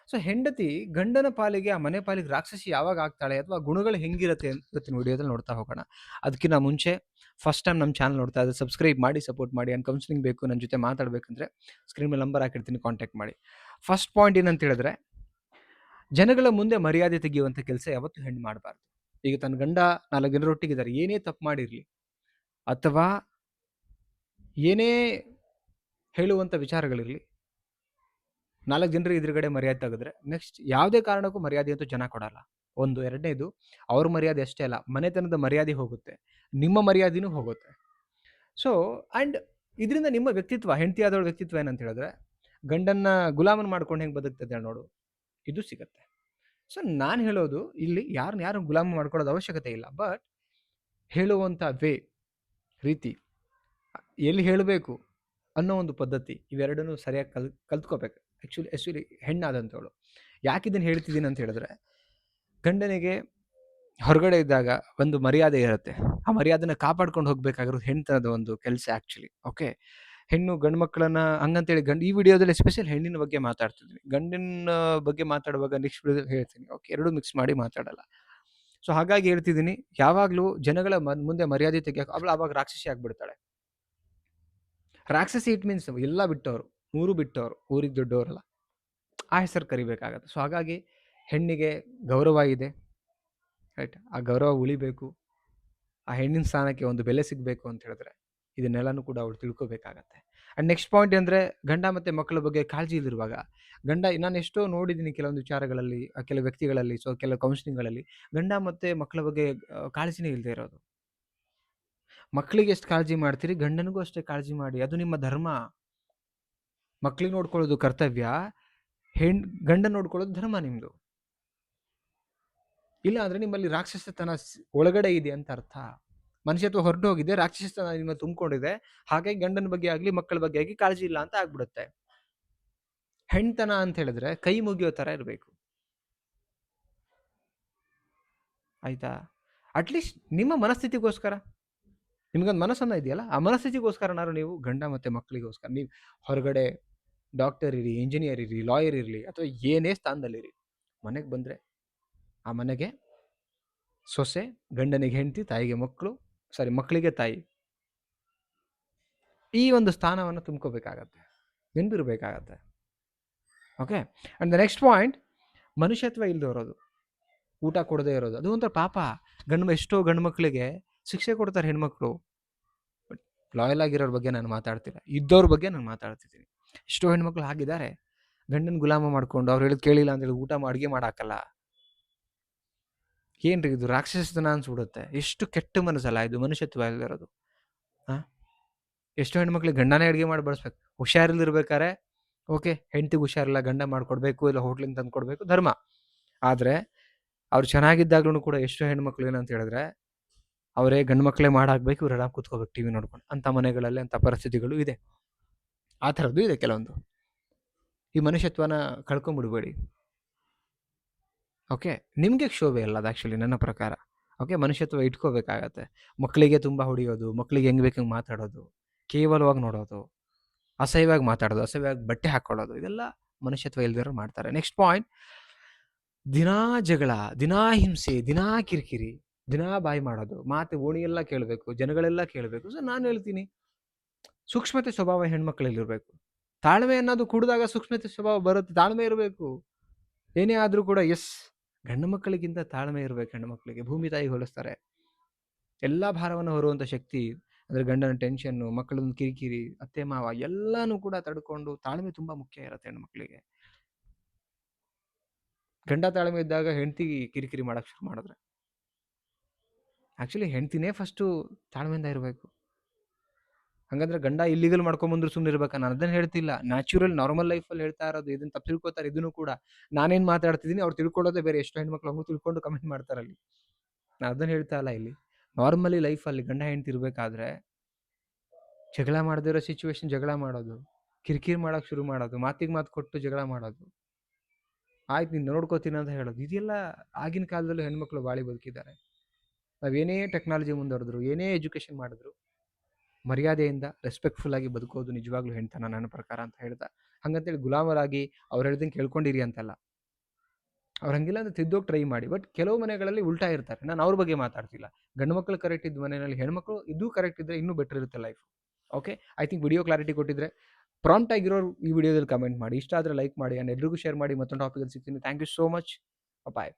So ಹೆಂಡತಿ ಗಂಡನ ಪಾಲಿಗೆ, ಆ ಮನೆ ಪಾಲಿಗೆ ರಾಕ್ಷಸಿ ಯಾವಾಗ ಆಗ್ತಾಳೆ ಅಥವಾ ಗುಣಗಳು ಹೆಂಗಿರುತ್ತೆ ಅಂತ ಇವತ್ತಿನ ವಿಡಿಯೋದಲ್ಲಿ ನೋಡ್ತಾ ಹೋಗೋಣ. ಅದಕ್ಕಿಂತ ಮುಂಚೆ ಫಸ್ಟ್ ಟೈಮ್ ನಮ್ಮ ಚಾನಲ್ ನೋಡ್ತಾ ಇದ್ದರೆ ಸಬ್ಸ್ಕ್ರೈಬ್ ಮಾಡಿ, ಸಪೋರ್ಟ್ ಮಾಡಿ. ಆ್ಯಂಡ್ ಕೌನ್ಸಿಲಿಂಗ್ ಬೇಕು, ನನ್ನ ಜೊತೆ ಮಾತಾಡಬೇಕಂದ್ರೆ ಸ್ಕ್ರೀನ್ ಮೇಲೆ ನಂಬರ್ ಹಾಕಿರ್ತೀನಿ, ಕಾಂಟ್ಯಾಕ್ಟ್ ಮಾಡಿ. ಫಸ್ಟ್ ಪಾಯಿಂಟ್ ಏನಂತ ಹೇಳಿದ್ರೆ, ಜನಗಳ ಮುಂದೆ ಮರ್ಯಾದೆ ತೆಗೆಯುವಂಥ ಕೆಲಸ ಯಾವತ್ತೂ ಹೆಣ್ಣು ಮಾಡಬಾರ್ದು. ಈಗ ತನ್ನ ಗಂಡ 4 ಜನರೊಟ್ಟಿಗಿದ್ದಾರೆ, ಏನೇ ತಪ್ಪು ಮಾಡಿರಲಿ ಅಥವಾ ಏನೇ ಹೇಳುವಂಥ ವಿಚಾರಗಳಿರಲಿ, 4 ಜನರ ಎದುರುಗಡೆ ಮರ್ಯಾದೆ ತೆಗೆದ್ರೆ ನೆಕ್ಸ್ಟ್ ಯಾವುದೇ ಕಾರಣಕ್ಕೂ ಮರ್ಯಾದೆ ಅಂತೂ ಜನ ಕೊಡಲ್ಲ. ಒಂದು. ಎರಡನೇದು, ಅವ್ರ ಮರ್ಯಾದೆ ಅಷ್ಟೇ ಅಲ್ಲ, ಮನೆತನದ ಮರ್ಯಾದೆ ಹೋಗುತ್ತೆ, ನಿಮ್ಮ ಮರ್ಯಾದೆನೂ ಹೋಗುತ್ತೆ. ಸೊ ಆ್ಯಂಡ್ ಇದರಿಂದ ನಿಮ್ಮ ವ್ಯಕ್ತಿತ್ವ, ಹೆಂಡತಿ ಆದವಳ ವ್ಯಕ್ತಿತ್ವ ಏನಂತ ಹೇಳಿದ್ರೆ, ಗಂಡನ್ನ ಗುಲಾಮನ ಮಾಡ್ಕೊಂಡು ಹೆಂಗೆ ಬದುಕ್ತದೆ ನೋಡು, ಇದು ಸಿಗುತ್ತೆ. ಸೊ ನಾನು ಹೇಳೋದು ಇಲ್ಲಿ, ಯಾರು ಗುಲಾಮ ಮಾಡ್ಕೊಳ್ಳೋದು ಅವಶ್ಯಕತೆ ಇಲ್ಲ. ಬಟ್ ಹೇಳುವಂಥ ರೀತಿ, ಎಲ್ಲಿ ಹೇಳಬೇಕು ಅನ್ನೋ ಒಂದು ಪದ್ಧತಿ, ಇವೆರಡನ್ನೂ ಸರಿಯಾಗಿ ಕಲ್ತ್ಕೋಬೇಕು. ಆ್ಯಕ್ಚುಲಿ ಹೆಣ್ಣಾದಂಥವಳು. ಯಾಕೆ ಇದನ್ನು ಹೇಳ್ತಿದ್ದೀನಿ ಅಂತ ಹೇಳಿದ್ರೆ, ಗಂಡನಿಗೆ ಹೊರಗಡೆ ಇದ್ದಾಗ ಒಂದು ಮರ್ಯಾದೆ ಇರುತ್ತೆ, ಆ ಮರ್ಯಾದೆನ ಕಾಪಾಡ್ಕೊಂಡು ಹೋಗ್ಬೇಕಾಗಿರೋದು ಹೆಣ್ತನದ ಒಂದು ಕೆಲಸ ಆ್ಯಕ್ಚುಲಿ. ಓಕೆ, ಹೆಣ್ಣು ಗಂಡು ಮಕ್ಕಳನ್ನ ಹಂಗಂತೇಳಿ ಈ ವಿಡಿಯೋದಲ್ಲಿ ಎಸ್ಪೆಷಲ್ ಹೆಣ್ಣಿನ ಬಗ್ಗೆ ಮಾತಾಡ್ತಿದ್ದೀನಿ. ಗಂಡಿನ ಬಗ್ಗೆ ಮಾತಾಡುವಾಗ ನೆಕ್ಸ್ಟ್ ವಿಡಿಯೋದಲ್ಲಿ ಹೇಳ್ತೀನಿ. ಓಕೆ, ಎರಡೂ ಮಿಕ್ಸ್ ಮಾಡಿ ಮಾತಾಡಲ್ಲ. ಸೊ ಹಾಗಾಗಿ ಹೇಳ್ತಿದ್ದೀನಿ, ಯಾವಾಗಲೂ ಜನಗಳ ಮುಂದೆ ಮರ್ಯಾದೆ ತೆಗಿಯೋಕೆ ಅವಳು ಆವಾಗ ರಾಕ್ಷಸಿ ಆಗಿಬಿಡ್ತಾಳೆ. ರಾಕ್ಷಸಿ ಇಟ್ ಮೀನ್ಸ್ ಎಲ್ಲ ಬಿಟ್ಟವರು, ಊರು ಬಿಟ್ಟವರು, ಊರಿಗೆ ದೊಡ್ಡವರಲ್ಲ, ಆ ಹೆಸರು ಕರಿಬೇಕಾಗತ್ತೆ. ಸೊ ಹಾಗಾಗಿ ಹೆಣ್ಣಿಗೆ ಗೌರವ ಇದೆ, ರೈಟ್? ಆ ಗೌರವ ಉಳಿಬೇಕು, ಆ ಹೆಣ್ಣಿನ ಸ್ಥಾನಕ್ಕೆ ಒಂದು ಬೆಲೆ ಸಿಗಬೇಕು ಅಂತ ಹೇಳಿದ್ರೆ ಇದನ್ನೆಲ್ಲನೂ ಕೂಡ ಅವಳು ತಿಳ್ಕೊಬೇಕಾಗತ್ತೆ. ಆ್ಯಂಡ್ ನೆಕ್ಸ್ಟ್ ಪಾಯಿಂಟ್ ಅಂದರೆ, ಗಂಡ ಮತ್ತು ಮಕ್ಕಳ ಬಗ್ಗೆ ಕಾಳಜಿ ಇಲ್ಲಿರುವಾಗ ನಾನು ಎಷ್ಟೋ ನೋಡಿದ್ದೀನಿ ಕೆಲವೊಂದು ವಿಚಾರಗಳಲ್ಲಿ, ಕೆಲವು ವ್ಯಕ್ತಿಗಳಲ್ಲಿ, ಸೊ ಕೆಲವು ಕೌನ್ಸಿಲಿಂಗ್ಗಳಲ್ಲಿ ಗಂಡ ಮತ್ತು ಮಕ್ಕಳ ಬಗ್ಗೆ ಕಾಳಜಿನೇ ಇಲ್ಲದೆ ಇರೋದು. ಮಕ್ಕಳಿಗೆ ಎಷ್ಟು ಕಾಳಜಿ ಮಾಡ್ತೀರಿ, ಗಂಡನಿಗೂ ಅಷ್ಟೇ ಕಾಳಜಿ ಮಾಡಿ, ಅದು ನಿಮ್ಮ ಧರ್ಮ. ಮಕ್ಕಳಿಗೆ ನೋಡ್ಕೊಳ್ಳೋದು ಕರ್ತವ್ಯ, ಗಂಡ ನೋಡ್ಕೊಳ್ಳೋದು ಧರ್ಮ ನಿಮ್ಮದು. ಇಲ್ಲ ಅಂದರೆ ನಿಮ್ಮಲ್ಲಿ ರಾಕ್ಷಸತನ ಒಳಗಡೆ ಇದೆ ಅಂತ ಅರ್ಥ. ಮನುಷ್ಯತ್ವ ಹೊರಟು ಹೋಗಿದೆ, ರಾಕ್ಷಸತನ ನಿಮ್ಮ ತುಂಬಿಕೊಂಡಿದೆ. ಹಾಗಾಗಿ ಗಂಡನ ಬಗ್ಗೆ ಆಗಲಿ ಮಕ್ಕಳ ಬಗ್ಗೆ ಆಗಲಿ ಕಾಳಜಿ ಇಲ್ಲ ಅಂತ ಆಗ್ಬಿಡುತ್ತೆ. ಹೆಣ್ತನ ಅಂತ ಹೇಳಿದ್ರೆ ಕೈ ಮುಗಿಯೋ ಥರ ಇರಬೇಕು, ಆಯ್ತಾ? ಅಟ್ಲೀಸ್ಟ್ ನಿಮ್ಮ ಮನಸ್ಥಿತಿಗೋಸ್ಕರ, ನಿಮ್ಗೊಂದು ಮನಸ್ಸನ್ನ ಇದೆಯಲ್ಲ, ಆ ಮನಸ್ಥಿತಿಗೋಸ್ಕರನಾದ್ರು ನೀವು ಗಂಡ ಮತ್ತು ಮಕ್ಕಳಿಗೋಸ್ಕರ ನೀವು ಹೊರಗಡೆ ಡಾಕ್ಟರ್ ಇರಿ, ಇಂಜಿನಿಯರ್ ಇರಿ, ಲಾಯರ್ ಇರಲಿ, ಅಥವಾ ಏನೇ ಸ್ಥಾನದಲ್ಲಿರಿ, ಮನೆಗೆ ಬಂದರೆ ಆ ಮನೆಗೆ ಸೊಸೆ, ಗಂಡನಿಗೆ ಹೆಂಡತಿ, ತಾಯಿಗೆ ಮಕ್ಕಳು, ಮಕ್ಕಳಿಗೆ ತಾಯಿ, ಈ ಒಂದು ಸ್ಥಾನವನ್ನು ತುಂಬ್ಕೋಬೇಕಾಗತ್ತೆ, ನೆನಪಿರ್ಬೇಕಾಗತ್ತೆ. Okay, and the next point, ಮನುಷ್ಯತ್ವ ಇಲ್ಲದೆ ಇರೋದು, ಊಟ ಕೊಡದೇ ಇರೋದು, ಅದು ಒಂಥರ ಪಾಪ. ಎಷ್ಟೋ ಗಂಡು ಮಕ್ಕಳಿಗೆ ಶಿಕ್ಷೆ ಕೊಡ್ತಾರೆ ಹೆಣ್ಮಕ್ಳು. ಬಟ್ ಲಾಯಲ್ ಆಗಿರೋರ ಬಗ್ಗೆ ನಾನು ಮಾತಾಡ್ತಿಲ್ಲ, ಇದ್ದವ್ರ ಬಗ್ಗೆ ನಾನು ಮಾತಾಡ್ತಿದ್ದೀನಿ. ಎಷ್ಟೋ ಹೆಣ್ಮಕ್ಳು ಹಾಗಿದ್ದಾರೆ, ಗಂಡನ ಗುಲಾಮ ಮಾಡ್ಕೊಂಡು ಅವ್ರು ಹೇಳಿದ್ ಕೇಳಿಲ್ಲ ಅಂತೇಳಿ ಊಟ ಅಡುಗೆ ಮಾಡಾಕಲ್ಲ. ಏನ್ರಿ ಇದು, ರಾಕ್ಷಸತನ ಅನ್ಸ್ಬಿಡುತ್ತೆ. ಎಷ್ಟು ಕೆಟ್ಟ ಮನಸ್ಸಲ್ಲ ಇದು, ಮನುಷ್ಯತ್ವ ಇರೋದು. ಎಷ್ಟೋ ಹೆಣ್ಮಕ್ಳಿಗೆ ಗಂಡನೇ ಅಡುಗೆ ಮಾಡಿ ಬಳಸ್ಬೇಕು. ಹುಷಾರಿಲ್ದಿರ್ಬೇಕಾರೆ ಓಕೆ, ಹೆಂಡ್ತಿಗೆ ಹುಷಾರಿಲ್ಲ, ಗಂಡ ಮಾಡಿಕೊಡ್ಬೇಕು, ಇಲ್ಲ ಹೋಟ್ಲಿಂದ ತಂದು ಕೊಡಬೇಕು, ಧರ್ಮ. ಆದರೆ ಅವ್ರು ಚೆನ್ನಾಗಿದ್ದಾಗ್ಲೂ ಕೂಡ ಎಷ್ಟೋ ಹೆಣ್ಮಕ್ಳು ಏನಂತ ಹೇಳಿದ್ರೆ, ಅವರೇ ಗಂಡು ಮಕ್ಕಳೇ ಮಾಡಾಕ್ಬೇಕು, ಇವ್ರು ಆರಾಮ್ ಕೂತ್ಕೋಬೇಕು ಟಿ ವಿ ನೋಡ್ಕೊಂಡು. ಅಂಥ ಮನೆಗಳಲ್ಲಿ ಅಂಥ ಪರಿಸ್ಥಿತಿಗಳು ಇದೆ, ಆ ಥರದ್ದು ಇದೆ ಕೆಲವೊಂದು. ಈ ಮನುಷ್ಯತ್ವನ ಕಳ್ಕೊಂಬಿಡ್ಬೇಡಿ. ಓಕೆ, ನಿಮಗೆ ಶೋಭೆ ಅಲ್ಲ ಅದು ಆ್ಯಕ್ಚುಲಿ ನನ್ನ ಪ್ರಕಾರ. ಓಕೆ, ಮನುಷ್ಯತ್ವ ಇಟ್ಕೋಬೇಕಾಗತ್ತೆ. ಮಕ್ಕಳಿಗೆ ತುಂಬ ಹೊಡಿಯೋದು, ಮಕ್ಕಳಿಗೆ ಹೆಂಗೆ ಬೇಕು ಹಂಗೆ ಮಾತಾಡೋದು, ಕೇವಲವಾಗಿ ನೋಡೋದು, ಅಸಹ್ಯವಾಗಿ ಮಾತಾಡೋದು, ಅಸಹ್ಯವಾಗಿ ಬಟ್ಟೆ ಹಾಕ್ಕೊಳ್ಳೋದು, ಇದೆಲ್ಲ ಮನುಷ್ಯತ್ವ ಇಲ್ದಿರೋ ಮಾಡ್ತಾರೆ. ನೆಕ್ಸ್ಟ್ ಪಾಯಿಂಟ್, ದಿನಾ ಜಗಳ, ದಿನಾ ಹಿಂಸೆ, ದಿನಾ ಕಿರಿಕಿರಿ, ದಿನಾ ಬಾಯಿ ಮಾಡೋದು, ಓಣಿಯೆಲ್ಲ ಕೇಳಬೇಕು, ಜನಗಳೆಲ್ಲ ಕೇಳಬೇಕು. ಸೊ ನಾನು ಹೇಳ್ತೀನಿ, ಸೂಕ್ಷ್ಮತೆ ಸ್ವಭಾವ ಹೆಣ್ಮಕ್ಳಲ್ಲಿರಬೇಕು. ತಾಳ್ಮೆ ಅನ್ನೋದು ಕುಡಿದಾಗ ಸೂಕ್ಷ್ಮತೆ ಸ್ವಭಾವ ಬರುತ್ತೆ, ತಾಳ್ಮೆ ಇರಬೇಕು. ಏನೇ ಆದರೂ ಕೂಡ ಗಂಡು ಮಕ್ಕಳಿಗಿಂತ ತಾಳ್ಮೆ ಇರಬೇಕು ಹೆಣ್ಣು ಮಕ್ಕಳಿಗೆ. ಭೂಮಿ ತಾಯಿ ಹೋಲಿಸ್ತಾರೆ. ಎಲ್ಲ ಭಾರವನ್ನು ಹೊರುವಂಥ ಶಕ್ತಿ ಅಂದರೆ ಗಂಡನ ಟೆನ್ಷನ್ನು, ಮಕ್ಕಳನ್ನ ಕಿರಿಕಿರಿ, ಅತ್ತೆ ಮಾವ ಎಲ್ಲನೂ ಕೂಡ ತಡ್ಕೊಂಡು ತಾಳ್ಮೆ ತುಂಬ ಮುಖ್ಯ ಇರುತ್ತೆ ಹೆಣ್ಣು ಮಕ್ಕಳಿಗೆ. ಗಂಡ ತಾಳ್ಮೆ ಇದ್ದಾಗ ಹೆಂಡತಿ ಕಿರಿಕಿರಿ ಮಾಡೋಕ್ಕೆ ಶುರು ಮಾಡಿದ್ರೆ, ಆ್ಯಕ್ಚುಲಿ ಹೆಂಡ್ತಿನೇ ಫಸ್ಟು ತಾಳ್ಮೆಯಿಂದ ಇರಬೇಕು. ಹಾಗಂದ್ರೆ ಗಂಡ ಇಲ್ಲಿಗಲ್ ಮಾಡ್ಕೊಂಬಂದ್ರು ಸುಮ್ಮನೆ ಇರ್ಬೇಕಾ? ನಾನು ಅದನ್ನು ಹೇಳ್ತಿಲ್ಲ, ನ್ಯಾಚುರಲ್ ನಾರ್ಮಲ್ ಲೈಫಲ್ಲಿ ಹೇಳ್ತಾ ಇರೋದು. ಇದನ್ನು ತಪ್ಪು ತಿಳ್ಕೊತಾರೆ, ಇದನ್ನು ಕೂಡ. ನಾನೇನು ಮಾತಾಡ್ತಿದ್ದೀನಿ ಅವ್ರು ತಿಳ್ಕೊಳ್ಳೋದೇ ಬೇರೆ. ಎಷ್ಟೋ ಹೆಣ್ಮಕ್ಳು ಹಂಗೂ ತಿಳ್ಕೊಂಡು ಕಮೆಂಟ್ ಮಾಡ್ತಾರಲ್ಲಿ. ನಾನು ಅದನ್ನು ಹೇಳ್ತಾ ಇಲ್ಲ ಇಲ್ಲಿ. ನಾರ್ಮಲಿ ಲೈಫಲ್ಲಿ ಗಂಡ ಹೆಂಡ್ತಿ ಇರಬೇಕಾದ್ರೆ ಜಗಳ ಮಾಡದೇ ಇರೋ ಸಿಚುವೇಶನ್ ಜಗಳ ಮಾಡೋದು, ಕಿರಿಕಿರಿ ಮಾಡೋಕ್ಕೆ ಶುರು ಮಾಡೋದು, ಮಾತಿಗೆ ಮಾತು ಕೊಟ್ಟು ಜಗಳ ಮಾಡೋದು, ಆಯ್ತು ನೀನು ನೋಡ್ಕೋತೀನಿ ಅಂತ ಹೇಳೋದು, ಇದೆಲ್ಲ ಆಗಿನ ಕಾಲದಲ್ಲೂ ಹೆಣ್ಮಕ್ಳು ಬಾಳಿ ಬದುಕಿದ್ದಾರೆ. ನಾವೇನೇ ಟೆಕ್ನಾಲಜಿ ಮುಂದುವರೆದ್ರು, ಏನೇ ಎಜುಕೇಷನ್ ಮಾಡಿದ್ರು, ಮರ್ಯಾದೆಯಿಂದ ರೆಸ್ಪೆಕ್ಟ್ಫುಲ್ಲಾಗಿ ಬದುಕೋದು ನಿಜವಾಗ್ಲೂ ಹೆಣ್ತನ ನನ್ನ ಪ್ರಕಾರ ಅಂತ ಹೇಳ್ತಾ, ಹಾಗಂತೇಳಿ ಗುಲಾಮರಾಗಿ ಅವ್ರು ಹೇಳ್ದಂಗೆ ಕೇಳ್ಕೊಂಡಿರಿ ಅಂತಲ್ಲ. ಅವ್ರು ಹಂಗಿಲ್ಲ ಅಂದ್ರೆ ತಿದ್ದೋಗಿ ಟ್ರೈ ಮಾಡಿ. ಬಟ್ ಕೆಲವು ಮನೆಗಳಲ್ಲಿ ಉಲ್ಟಾ ಇರ್ತಾರೆ. ನಾನು ಅವ್ರ ಬಗ್ಗೆ ಮಾತಾಡ್ತಿಲ್ಲ. ಗಂಡು ಮಕ್ಕಳು ಕರೆಕ್ಟ್ ಇದ್ದ ಮನೆಯಲ್ಲಿ ಹೆಣ್ಮಕ್ಳು ಇದೂ ಕರೆಕ್ಟ್ ಇದ್ರೆ ಇನ್ನೂ ಬೆಟರ್ ಇರುತ್ತೆ life. Okay, I think video clarity ಕೊಟ್ಟಿದ್ರೆ. ಪ್ರಾಂಪ್ಟ್ ಆಗಿರೋರು ಈ ವಿಡಿಯೋದಲ್ಲಿ ಕಮೆಂಟ್ ಮಾಡಿ. ಇಷ್ಟ ಆದರೆ ಲೈಕ್ ಮಾಡಿ ಆ್ಯಂಡ್ ಎಲ್ರಿಗೂ ಶೇರ್ ಮಾಡಿ. ಮತ್ತೊಂದು ಟಾಪಿಕಲ್ಲಿ ಸಿಗ್ತೀನಿ. Thank you so much. Bye.